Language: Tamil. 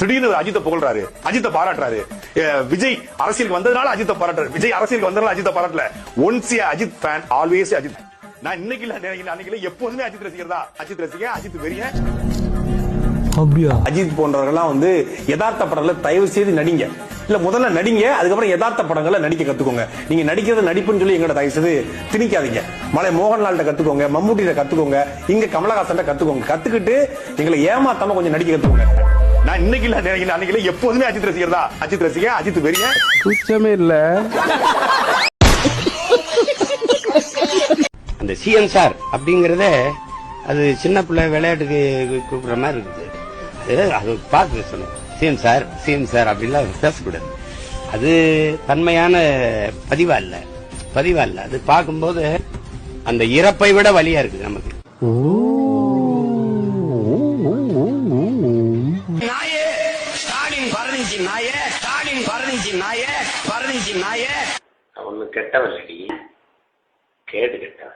திடீர்னு அஜித்தை புகழ்றாரு, அஜித்தை பாராட்டுறாரு. விஜய் அரசியலுக்கு வந்ததுனால அஜித்தை பாராட்டுறாரு, விஜய் அரசியலுக்கு வந்ததுனால அஜித்தை பாராட்டல. Once a Ajith fan, always Ajith. நான் இன்னைக்கு இல்ல அன்னைக்கு எப்போதுமே அஜித் ரசிகர் தான். அஜித் ரசிகர், அஜித் வெறியன். அஜித் போன்றவர்கள்லாம் வந்து யதார்த்த படங்களை தயவு செய்து நடிங்க. இல்ல முதல்ல நடிங்க, அதுக்கப்புறம் யதார்த்த படங்களை நடிக்க கத்துக்கோங்க. நீங்க நடிக்கிறது நடிப்புன்னு சொல்லி எங்கட தயவு செய்து திணிக்காதீங்க. மலை மோகன்லால்ட்ட கத்துக்கோங்க, மம்முட்டிட்ட கத்துக்கோங்க, இங்க கமலஹாசன் கத்துக்கோங்க. கத்துக்கிட்டு எங்களை ஏமாத்தாம கொஞ்சம் நடிக்க கத்துக்கோங்க. நான் இன்னைக்கு இல்ல அன்னைக்கு எப்போதுமே அஜித் ரசிகர் தான். அஜித் ரசிகர், அஜித் வெறியன். குச்சமே இல்ல. அந்த சிஎம் சார் அப்படிங்கறத அது சின்ன பிள்ளை விளையாட்டுக்கு கூப்பிடுற மாதிரி இருக்குது. அது பார்த்து பேசணும். சிஎம் சார் அப்படின்லாம் பேசக்கூடாது. அது தன்மையான பதிவா இல்ல. அது பார்க்கும்போது அந்த இறப்பை விட வலியா இருக்குது நமக்கு. நாயே ஸ்டாலின் பரணிச்சி நாயே, ஸ்டாலின் பரணிச்சி நாயே, பரணிச்சி நாயே. ஒண்ணு கெட்டவன் கேடு கெட்டவன்.